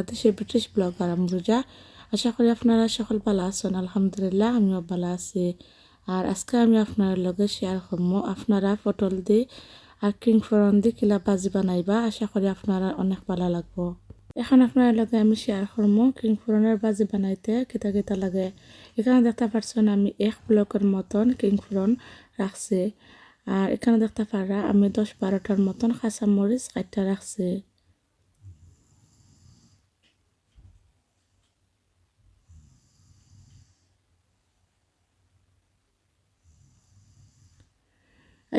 বাংলাদেশে British blogger আমরুজা। আশা করি আপনারা সকল ভালো আছেন। আলহামদুলিল্লাহ আমিও ভালো আছি। আর আজকে আমি আপনার লগে শেয়ার করবো আপনারা পটল দি আর কিং ফোড়ন দি কিলা ভাজি বানাইবা। আশা করি আপনারা অনেক ভালো লাগবো। এখন আপনার লগে আমি শেয়ার করবো কিং ফোড়নের ভাজি বানাইতে কিতা কিতা লাগে। এখানে দেখতে পাচ্ছেন আমি 1 ব্লকের মতন কিং ফোড়ন রাখছি। আর এখানে দেখতে পারা আমি 10-12টার মতন কাঁচামরিচ কাটটা রাখছি।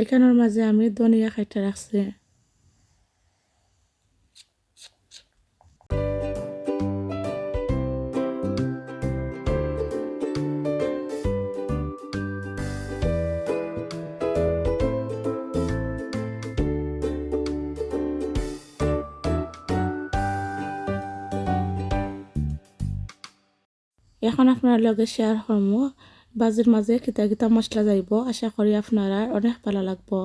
এখানের মাঝে আমি ধনিয়া কাইটা রাখছি। এখন আপনার লগে শেয়ার করবো বাজির মাঝে কিতা কিতা মশলা যাইব। আশা করি আপনারা অনেক ভালো লাগবো।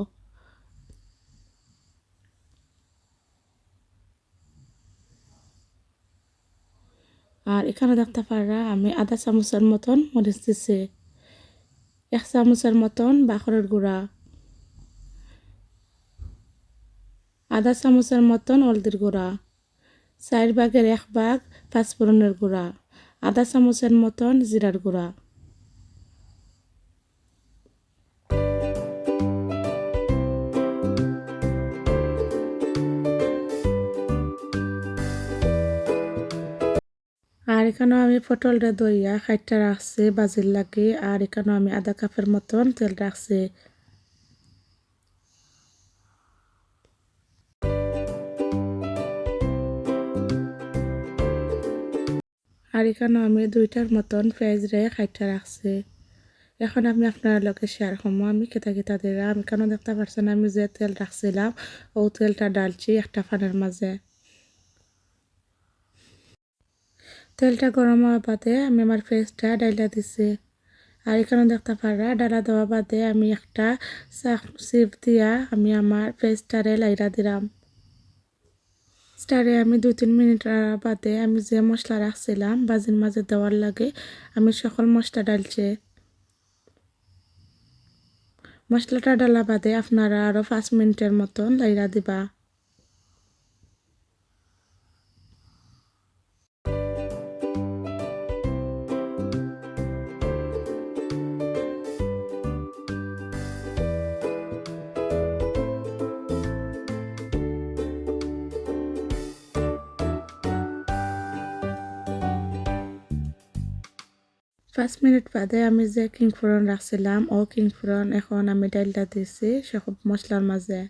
আর এখানে দেখতে পারা আমি আধা চামচের মতন মরিচ দিছি, 1 চামচের মতন বাখরের গুঁড়া, আধা চামচের মতন হলদির গুঁড়া, 4 ভাগের 1 ভাগ পাঁচফোড়নের গুঁড়া, আধা চামচের মতন জিরার গুঁড়া। আর এখানেও আমি পটলটা দইয়া খাইটা রাখছি বাজির লাগে। আর এখানেও আমি আধা কাপের মতন তেল রাখছি। আর এখানেও আমি 2টার মতন পেঁয়াজ রে খাইটা রাখছি। এখন আমি আপনার লগে শেয়ার করবো আমি কেতা কেতা দিলাম। এখানে দেখতে পাচ্ছেন আমি যে তেল রাখছিলাম ও তেলটা ডালছি একটা ফানের মাঝে। তেলটা গরম হওয়া বাদে আমি আমার পেঁয়াজটা ডাইলা দিছি। আর এখানে দেখতে পারা ডালা দেওয়া বাদে আমি একটা চিপ দিয়া আমি আমার পেঁয়াজটারে লাইরা দিলাম। স্টারে আমি 2-3 মিনিট বাদে আমি যে মশলা রাখছিলাম বাজির মাঝে দেওয়ার লাগে আমি সকল মশলা ডালছি। মশলাটা ডালা বাদে আপনারা আরও 5 মিনিটের মতন লাইরা দিবা। 5 মিনিট বাদে আমি যে কিং ফোড়ন রাখছিলাম ও কিং ফোড়ন এখন আমি ডাইলটা দিছি সব মশলার মাঝে।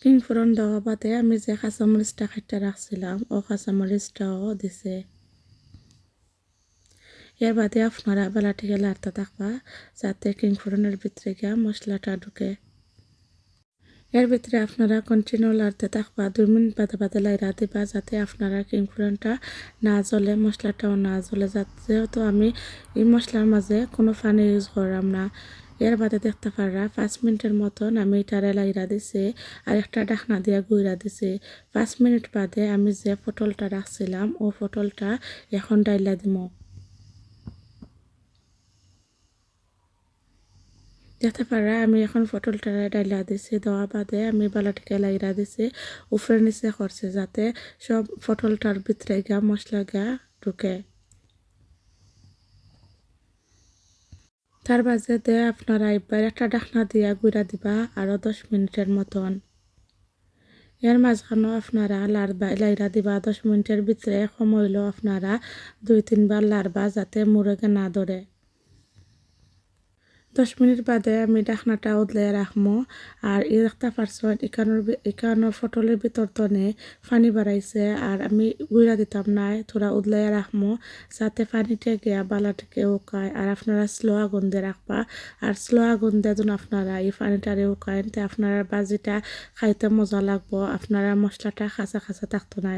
কিং ফোড়ন দেওয়া বাদে আমি যে কাঁচামরিচটা কাটটা রাখছিলাম ও কাঁচামরিচটাও দিছে। এর বাদে আপনারা বেলা থেকে লাড়তে থাকবা যাতে কিং ফোড়নের ভিতরে গিয়া মশলাটা ঢুকে। এর ভিতরে আপনারা কন্টিনিউ লাড়তে থাকবা, 2 মিনিট বাদে বাদে লাইরা দিবা যাতে আপনারা কিং ফোড়নটা না জ্বলে মশলাটাও না জ্বলে। যেহেতু আমি এই মশলার মাঝে কোনো পানি ইউজ করলাম না। এর বাদে দেখতে পারা 5 মিনিটের মতন আমি এটারে লাইরা দিছি আর একটা ঢাকনা দিয়ে গুইরা দিছি। 5 মিনিট বাদে আমি যে পটলটা রাখছিলাম ও পটলটা এখন ডাইলা দিমো। দেখতে পারা আমি এখন পটলটা ডাইলা দিছি, দেওয়া বাদে আমি বালাটিকে লাইরা দিছি উপরে নিচে করছে যাতে সব পটলটার ভিতরে গা মশলা গা ঢুকে। তার বাজে আপনারা এবার একটা ঢাকনা দিয়া গুঁড়া দিবা আরও 10 মিনিটের মতন। এর মাঝখানেও আপনারা লাইরা দিবা 10 মিনিটের ভিতরে কম হইলেও আপনারা 2-3 বার লাড়বা যাতে মুরগে না ধরে। 10 মিনিট বাদে আমি ঢাকনাটা উদলে রাখবো। আর এই দেখতে পারছেন এখানোর পটলের ভিতর তনে পানি বাড়াইছে আর আমি গুঁড়া দিতাম না, থোড়া উদলে রাখবো যাতে পানিটা গিয়া বালাটাকে উকায়। আর আপনারা স্লো আগুন দিয়ে রাখবা। আর স্লো আগুন দিয়ে যখন আপনারা এই পানিটারে উকায় তো আপনারা বাজিটা খাইতে মজা লাগবো, আপনারা মশলাটা খাঁচা খাঁচা থাকতো না।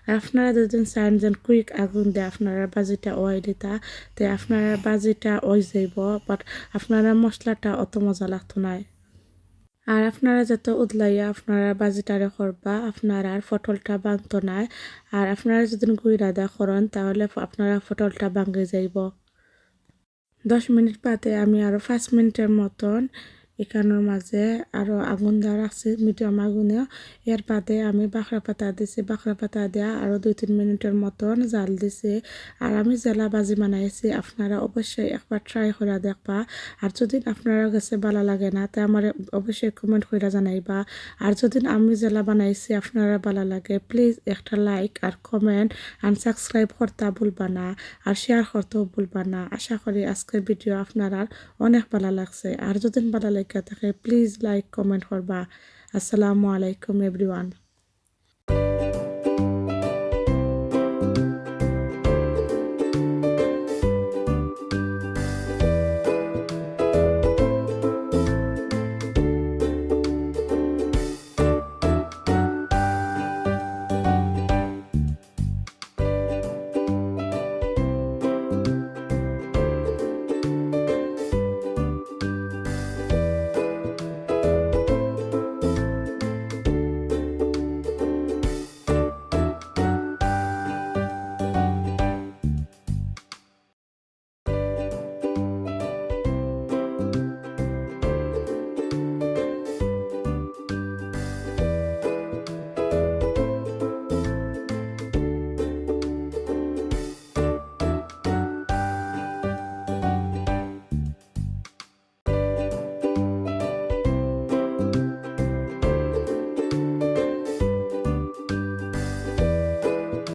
আর আপনারা যদি চান যে কুইক আগুন দিয়ে আপনারা বাজিটা ওয়াই দিতা তে আপনারা বাজিটা ওই যাইব, বাট আপনারা মশলাটা অত মজা লাগতো না। আর আপনারা যত উদলাইয়া আপনারা বাজিটারে করবা আপনারা আর পটলটা ভাঙতো না। আর আপনারা যদি গুঁড়া দা করেন তাহলে আপনারা পটলটা ভাঙে যাইব। 10 মিনিট বাদে আমি আরও 5 মিনিটের মতন এখানোর মাঝে আরও আগুন দেওয়া রাখছি মিডিয়াম আগুনে। এর বাদে আমি বাখরা পাতা দিছি, বাখরা পাতা দেওয়া আরও 2-3 মিনিটের মতন জাল দিছি। আর আমি জেলা বাজি বানাইছি, আপনারা অবশ্যই একবার ট্রাই করে দেখবা। আর যদি আপনারা কাছে ভালো লাগে না তা আমার অবশ্যই কমেন্ট করে জানাইবা। আর যদি আমি জেলা বানাইছি আপনারা ভালো লাগে প্লিজ একটা লাইক আর কমেন্ট আর সাবস্ক্রাইব করতে ভুলবা না, আর শেয়ার করতেও ভুলবা না। আশা করি আজকের ভিডিও আপনারা অনেক ভালো লাগছে। আর যদি ভালো লাগে থাকে প্লিজ লাইক কমেন্ট করবা। আসসালামু আলাইকুম এভরিওয়ান।